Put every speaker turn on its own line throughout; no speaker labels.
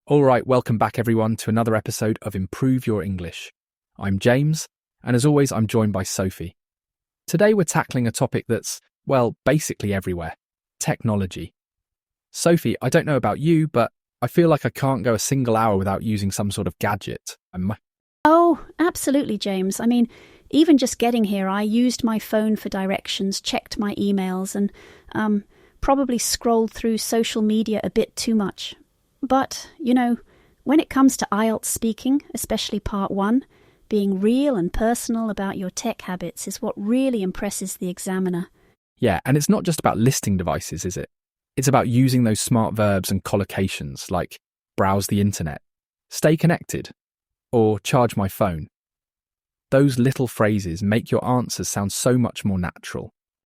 All right, welcome back everyone to another episode of Improve Your English. I'm James, and as always, I'm joined by Sophie. Today we're tackling a topic that's, well, basically everywhere: technology. Sophie, I don't know about you, but I feel like I can't go a single hour without using some sort of gadget.
Oh, absolutely, James. I mean, even just getting here, I used my phone for directions, checked my emails, and probably scrolled through social media a bit too much. But, when it comes to IELTS speaking, especially part 1, being real and personal about your tech habits is what really impresses the examiner.
Yeah, and it's not just about listing devices, is it? It's about using those smart verbs and collocations like browse the internet, stay connected, or charge my phone. Those little phrases make your answers sound so much more natural.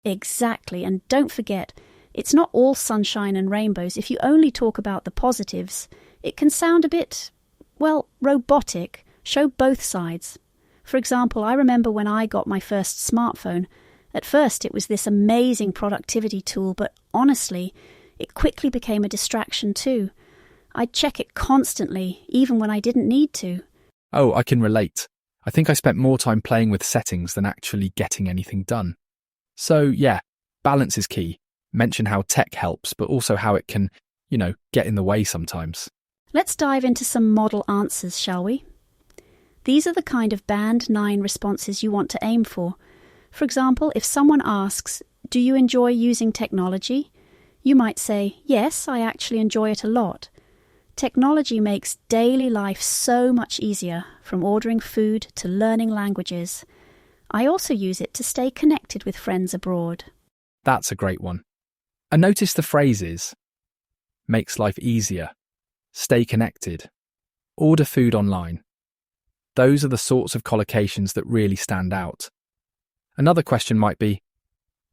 Exactly, and don't forget, it's not all sunshine and rainbows. If you only talk about the positives, it can sound a bit, robotic. Show both sides. For example, I remember when I got my first smartphone. At first, it was this amazing productivity tool, but honestly, it quickly became a distraction too. I'd check it constantly, even when I didn't need to.
Oh, I can relate. I think I spent more time playing with settings than actually getting anything done. So, yeah, balance is key. Mention how tech helps, but also how it can, get in the way sometimes.
Let's dive into some model answers, shall we? These are the kind of Band 9 responses you want to aim for. For example, if someone asks, "Do you enjoy using technology?" you might say, "Yes, I actually enjoy it a lot." Technology makes daily life so much easier, from ordering food to learning languages. I also use it to stay connected with friends abroad.
That's a great one. And notice the phrases: makes life easier, stay connected, order food online. Those are the sorts of collocations that really stand out. Another question might be,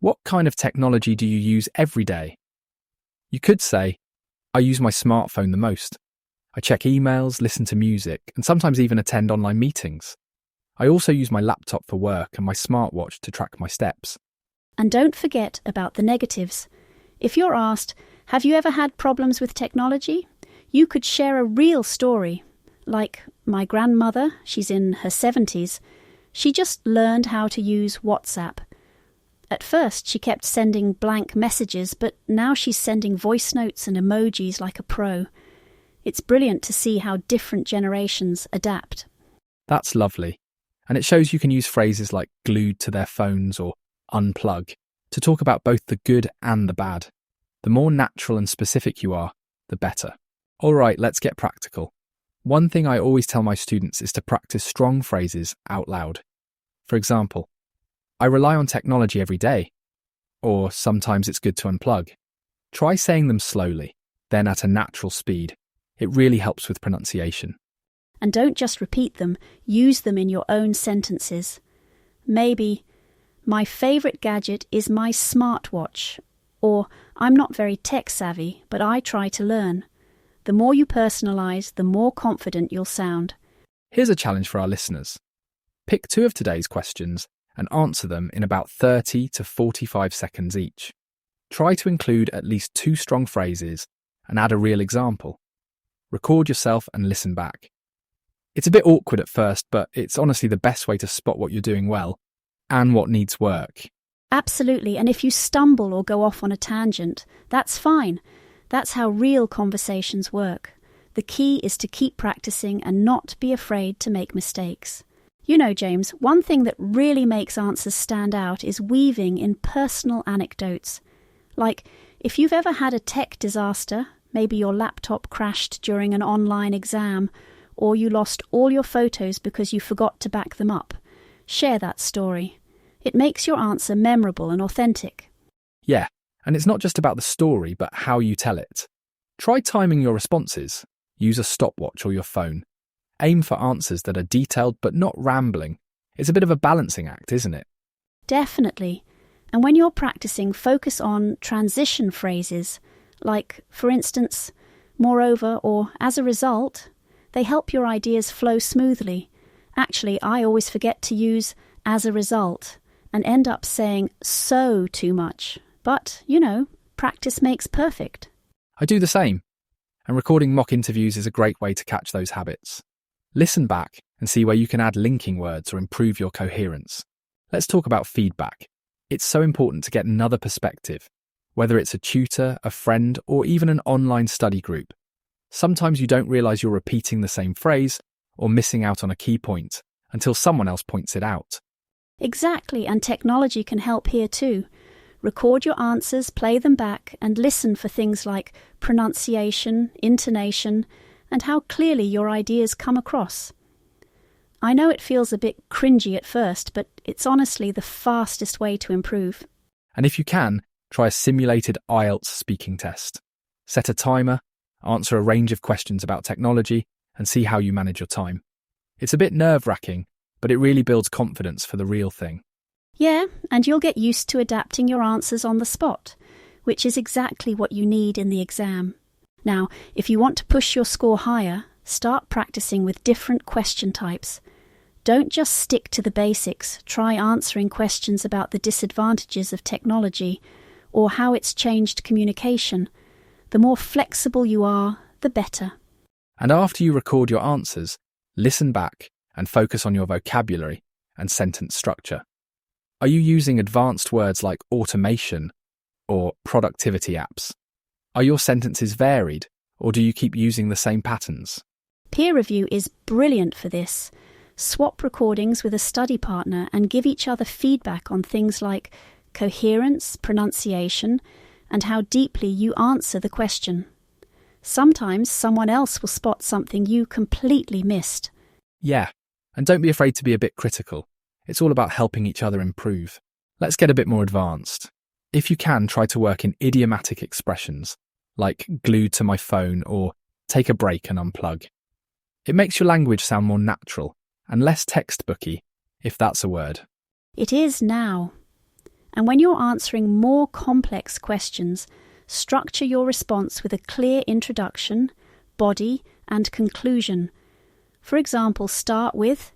what kind of technology do you use every day? You could say, I use my smartphone the most. I check emails, listen to music, and sometimes even attend online meetings. I also use my laptop for work and my smartwatch to track my steps.
And don't forget about the negatives. If you're asked, have you ever had problems with technology? You could share a real story. Like my grandmother, she's in her 70s. She just learned how to use WhatsApp. At first, she kept sending blank messages, but now she's sending voice notes and emojis like a pro. It's brilliant to see how different generations adapt.
That's lovely. And it shows you can use phrases like glued to their phones or unplug to talk about both the good and the bad. The more natural and specific you are, the better. All right, let's get practical. One thing I always tell my students is to practice strong phrases out loud. For example, I rely on technology every day, or sometimes it's good to unplug. Try saying them slowly, then at a natural speed. It really helps with pronunciation.
And don't just repeat them, use them in your own sentences. Maybe, my favourite gadget is my smartwatch, or I'm not very tech savvy, but I try to learn. The more you personalise, the more confident you'll sound.
Here's a challenge for our listeners. Pick 2 of today's questions and answer them in about 30 to 45 seconds each. Try to include at least 2 strong phrases and add a real example. Record yourself and listen back. It's a bit awkward at first, but it's honestly the best way to spot what you're doing well and what needs work.
Absolutely, and if you stumble or go off on a tangent, that's fine. That's how real conversations work. The key is to keep practicing and not be afraid to make mistakes. James, one thing that really makes answers stand out is weaving in personal anecdotes. Like, if you've ever had a tech disaster, maybe your laptop crashed during an online exam, or you lost all your photos because you forgot to back them up, share that story. It makes your answer memorable and authentic.
Yeah, and it's not just about the story, but how you tell it. Try timing your responses. Use a stopwatch or your phone. Aim for answers that are detailed but not rambling. It's a bit of a balancing act, isn't it?
Definitely. And when you're practicing, focus on transition phrases, like, for instance, moreover or as a result. They help your ideas flow smoothly. Actually, I always forget to use as a result and end up saying so too much. But, practice makes perfect.
I do the same. and recording mock interviews is a great way to catch those habits. Listen back and see where you can add linking words or improve your coherence. Let's talk about feedback. It's so important to get another perspective, whether it's a tutor, a friend, or even an online study group. Sometimes you don't realise you're repeating the same phrase or missing out on a key point until someone else points it out.
Exactly, and technology can help here too. Record your answers, play them back, and listen for things like pronunciation, intonation, and how clearly your ideas come across. I know it feels a bit cringy at first, but it's honestly the fastest way to improve.
And if you can, try a simulated IELTS speaking test. Set a timer, answer a range of questions about technology, and see how you manage your time. It's a bit nerve-wracking, but it really builds confidence for the real thing.
Yeah, and you'll get used to adapting your answers on the spot, which is exactly what you need in the exam. Now, if you want to push your score higher, start practicing with different question types. Don't just stick to the basics. Try answering questions about the disadvantages of technology or how it's changed communication. The more flexible you are, the better.
And after you record your answers, listen back and focus on your vocabulary and sentence structure. Are you using advanced words like automation or productivity apps? Are your sentences varied, or do you keep using the same patterns?
Peer review is brilliant for this. Swap recordings with a study partner and give each other feedback on things like coherence, pronunciation, and how deeply you answer the question. Sometimes someone else will spot something you completely missed.
Yeah, and don't be afraid to be a bit critical. It's all about helping each other improve. Let's get a bit more advanced. If you can, try to work in idiomatic expressions, like glued to my phone or take a break and unplug. It makes your language sound more natural and less textbooky, if that's a word.
It is now. And when you're answering more complex questions, structure your response with a clear introduction, body, and conclusion. For example, start with,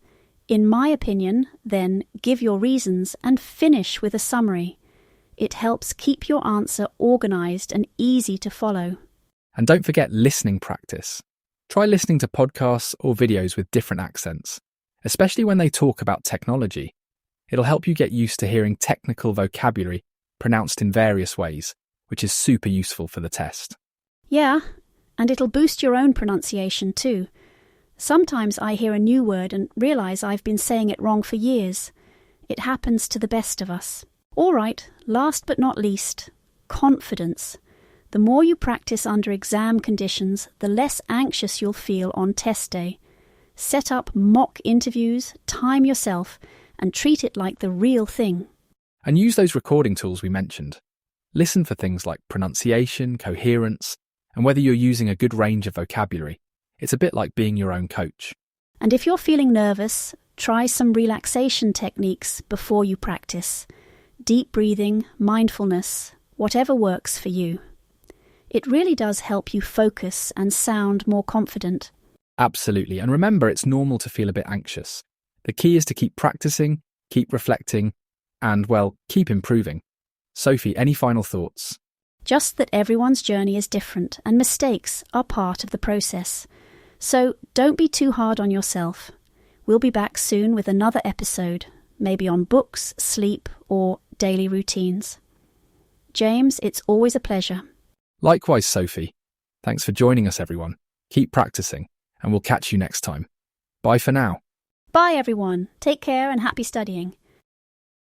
"In my opinion," then give your reasons, and finish with a summary. It helps keep your answer organised and easy to follow.
And don't forget listening practice. Try listening to podcasts or videos with different accents, especially when they talk about technology. It'll help you get used to hearing technical vocabulary pronounced in various ways, which is super useful for the test.
Yeah, and it'll boost your own pronunciation too. Sometimes I hear a new word and realise I've been saying it wrong for years. It happens to the best of us. All right, last but not least, confidence. The more you practice under exam conditions, the less anxious you'll feel on test day. Set up mock interviews, time yourself, and treat it like the real thing.
And use those recording tools we mentioned. Listen for things like pronunciation, coherence, and whether you're using a good range of vocabulary. It's a bit like being your own coach.
And if you're feeling nervous, try some relaxation techniques before you practice. Deep breathing, mindfulness, whatever works for you. It really does help you focus and sound more confident.
Absolutely. And remember, it's normal to feel a bit anxious. The key is to keep practicing, keep reflecting, and, well, keep improving. Sophie, any final thoughts?
Just that everyone's journey is different and mistakes are part of the process. So don't be too hard on yourself. We'll be back soon with another episode, maybe on books, sleep, or daily routines. James, it's always a pleasure.
Likewise, Sophie. Thanks for joining us, everyone. Keep practicing, and we'll catch you next time. Bye for now.
Bye, everyone. Take care and happy studying.